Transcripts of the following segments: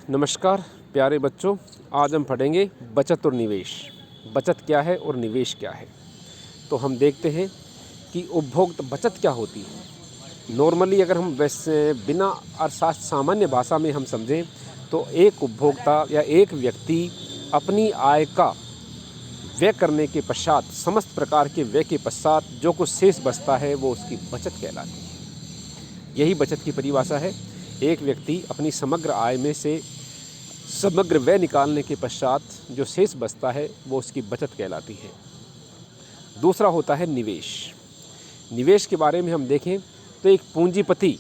नमस्कार प्यारे बच्चों, आज हम पढ़ेंगे बचत और निवेश। बचत क्या है और निवेश क्या है। तो हम देखते हैं कि उपभोक्ता बचत क्या होती है। नॉर्मली अगर हम वैसे बिना अर्थशास्त्र सामान्य भाषा में हम समझें तो एक उपभोक्ता या एक व्यक्ति अपनी आय का व्यय करने के पश्चात, समस्त प्रकार के व्यय के पश्चात जो कुछ शेष बचता है वो उसकी बचत कहलाती है। यही बचत की परिभाषा है। एक व्यक्ति अपनी समग्र आय में से समग्र व्यय निकालने के पश्चात जो शेष बचता है वो उसकी बचत कहलाती है। दूसरा होता है निवेश। निवेश के बारे में हम देखें तो एक पूंजीपति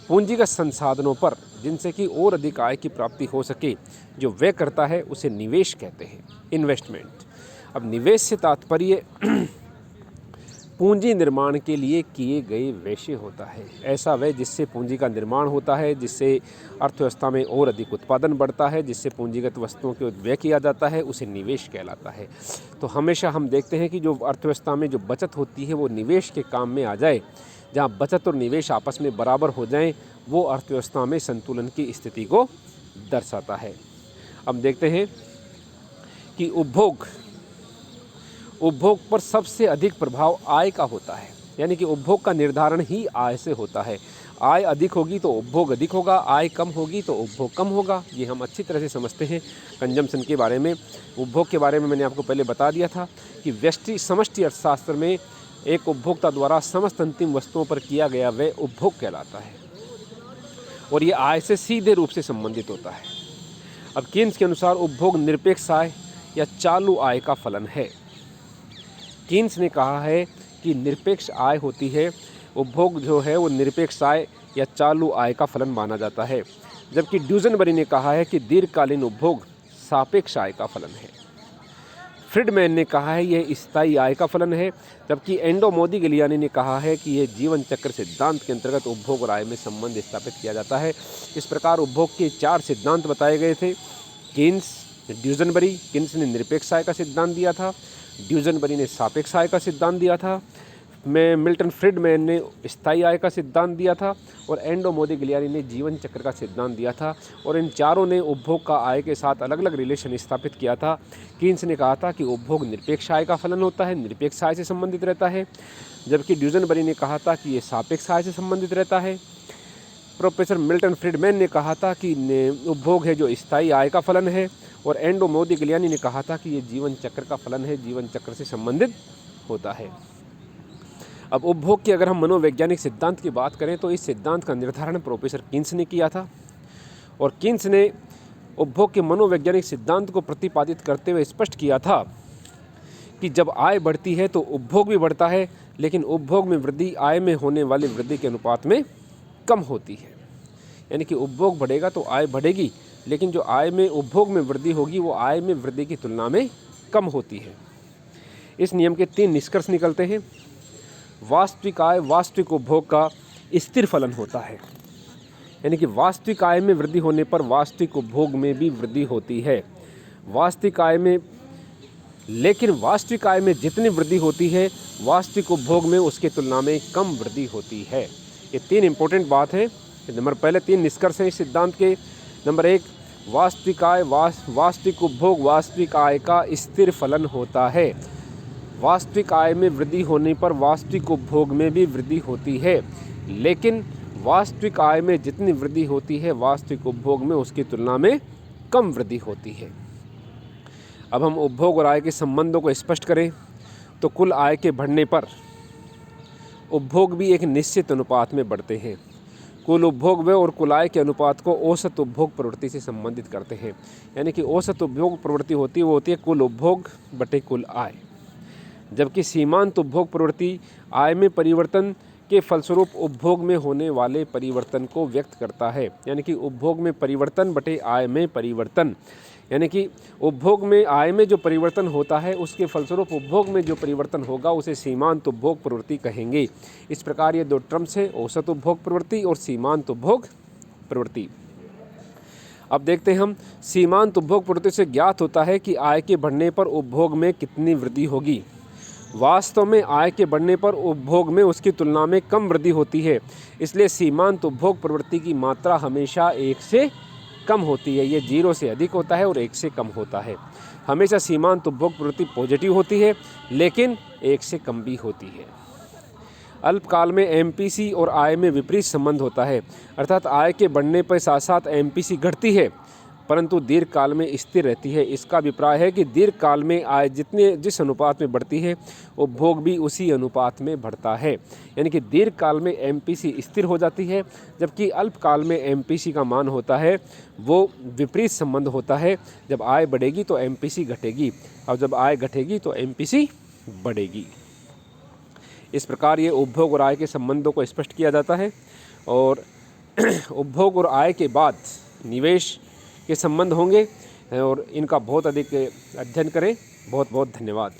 पूंजीगत संसाधनों पर जिनसे कि और अधिक आय की प्राप्ति हो सके जो व्यय करता है उसे निवेश कहते हैं, इन्वेस्टमेंट। अब निवेश से तात्पर्य पूंजी निर्माण के लिए किए गए व्यय से होता है। ऐसा व्यय जिससे पूंजी का निर्माण होता है, जिससे अर्थव्यवस्था में और अधिक उत्पादन बढ़ता है, जिससे पूंजीगत वस्तुओं के व्यय किया जाता है, उसे निवेश कहलाता है। तो हमेशा हम देखते हैं कि जो अर्थव्यवस्था में जो बचत होती है वो निवेश के काम में आ जाए। जहाँ बचत और निवेश आपस में बराबर हो जाएं, वो अर्थव्यवस्था में संतुलन की स्थिति को दर्शाता है। अब देखते हैं कि उपभोग पर सबसे अधिक प्रभाव आय का होता है, यानी कि उपभोग का निर्धारण ही आय से होता है। आय अधिक होगी तो उपभोग अधिक होगा, आय कम होगी तो उपभोग कम होगा। ये हम अच्छी तरह से समझते हैं। कंजम्पशन के बारे में, उपभोग के बारे में मैंने आपको पहले बता दिया था कि व्यष्टि समष्टि अर्थशास्त्र में एक उपभोक्ता द्वारा समस्त अंतिम वस्तुओं पर किया गया व्यय उपभोग कहलाता है और ये आय से सीधे रूप से संबंधित होता है। अब कीन्स के अनुसार उपभोग निरपेक्ष आय या चालू आय का फलन है। कीन्स ने कहा है कि निरपेक्ष आय होती है, उपभोग जो है वो निरपेक्ष आय या चालू आय का फलन माना जाता है, जबकि ड्यूजनबरी ने कहा है कि दीर्घकालीन उपभोग सापेक्ष आय का फलन है। फ्रीडमैन ने कहा है यह स्थायी आय का फलन है, जबकि एंडो मोदिग्लियानी ने कहा है कि यह जीवन चक्र सिद्धांत के अंतर्गत उपभोग और आय में संबंध स्थापित किया जाता है। इस प्रकार उपभोग के 4 सिद्धांत बताए गए थे। कीन्स, ड्यूजनबरी, कीन्स ने निरपेक्ष आय का सिद्धांत दिया था, ड्यूजनबरी ने सापेक्ष आय का सिद्धांत दिया था, मिल्टन फ्रीडमैन ने स्थायी आय का सिद्धांत दिया था और एंडो मोदिग्लियानी ने जीवन चक्र का सिद्धांत दिया था। और इन चारों ने उपभोग का आय के साथ अलग अलग रिलेशन स्थापित किया था। कीन्स ने कहा था कि उपभोग निरपेक्ष आय का फलन होता है, निरपेक्ष आय से संबंधित रहता है, जबकि ड्यूजनबरी ने कहा था कि ये सापेक्ष आय से संबंधित रहता है। प्रोफेसर मिल्टन फ्रीडमैन ने कहा था कि उपभोग है जो स्थायी आय का फलन है और एंडो मोदिग्लियानी ने कहा था कि ये जीवन चक्र का फलन है, जीवन चक्र से संबंधित होता है। अब उपभोग की अगर हम मनोवैज्ञानिक सिद्धांत की बात करें तो इस सिद्धांत का निर्धारण प्रोफेसर कीन्स ने किया था और कीन्स ने उपभोग के मनोवैज्ञानिक सिद्धांत को प्रतिपादित करते हुए स्पष्ट किया था कि जब आय बढ़ती है तो उपभोग भी बढ़ता है, लेकिन उपभोग में वृद्धि आय में होने वाली वृद्धि के अनुपात में कम होती है। यानी कि उपभोग बढ़ेगा तो आय बढ़ेगी, लेकिन जो आय में उपभोग में वृद्धि होगी वो आय में वृद्धि की तुलना में कम होती है। इस नियम के 3 निष्कर्ष निकलते हैं। वास्तविक आय वास्तविक उपभोग का स्थिर फलन होता है, यानी कि वास्तविक आय में वृद्धि होने पर वास्तविक उपभोग में भी वृद्धि होती है। वास्तविक आय में जितनी वृद्धि होती है वास्तविक उपभोग में उसकी तुलना में कम वृद्धि होती है। ये 3 इंपॉर्टेंट बात है। पहले 3 निष्कर्ष हैं इस सिद्धांत के। नंबर 1, वास्तविक आय वास्तविक उपभोग वास्तविक आय का स्थिर फलन होता है। वास्तविक आय में वृद्धि होने पर वास्तविक उपभोग में भी वृद्धि होती है, लेकिन वास्तविक आय में जितनी वृद्धि होती है वास्तविक उपभोग में उसकी तुलना में कम वृद्धि होती है। अब हम उपभोग और आय के संबंधों को स्पष्ट करें तो कुल आय के बढ़ने पर उपभोग भी एक निश्चित अनुपात में बढ़ते हैं। कुल उपभोग व्यय और कुल आय के अनुपात को औसत उपभोग प्रवृत्ति से संबंधित करते हैं। यानी कि औसत उपभोग प्रवृत्ति होती है कुल उपभोग बटे कुल आय, जबकि सीमांत उपभोग प्रवृत्ति आय में परिवर्तन के फलस्वरूप उपभोग में होने वाले परिवर्तन को व्यक्त करता है। यानी कि उपभोग में परिवर्तन बटे आय में परिवर्तन, यानी कि उपभोग में आय में जो परिवर्तन होता है उसके फलस्वरूप उपभोग में जो परिवर्तन होगा उसे सीमांत उपभोग प्रवृत्ति कहेंगे। इस प्रकार ये 2 टर्म्स हैं, औसत उपभोग प्रवृत्ति और सीमांत उपभोग प्रवृत्ति। अब देखते हैं हम, सीमांत उपभोग प्रवृत्ति से ज्ञात होता है कि आय के बढ़ने पर उपभोग में कितनी वृद्धि होगी। वास्तव में आय के बढ़ने पर उपभोग में उसकी तुलना में कम वृद्धि होती है, इसलिए सीमांत उपभोग प्रवृत्ति की मात्रा हमेशा 1 से कम होती है, ये 0 से अधिक होता है और 1 से कम होता है। हमेशा सीमांत उपभोग प्रवृत्ति पॉजिटिव होती है, लेकिन 1 से कम भी होती है। अल्पकाल में एमपीसी और आय में विपरीत संबंध होता है, अर्थात आय के बढ़ने पर साथ साथ एमपीसी घटती है, परंतु दीर्घकाल में स्थिर रहती है। इसका अभिप्राय है कि दीर्घकाल में आय जिस अनुपात में बढ़ती है, उपभोग भी उसी अनुपात में बढ़ता है। यानी कि दीर्घकाल में एमपीसी स्थिर हो जाती है, जबकि अल्पकाल में एमपीसी का मान होता है वो विपरीत संबंध होता है। जब आय बढ़ेगी तो एमपीसी घटेगी, और जब आय घटेगी तो एमपीसी बढ़ेगी। इस प्रकार ये उपभोग और आय के संबंधों को स्पष्ट किया जाता है। और उपभोग और आय के बाद निवेश के संबंध होंगे, और इनका बहुत अधिक अध्ययन करें। बहुत बहुत धन्यवाद।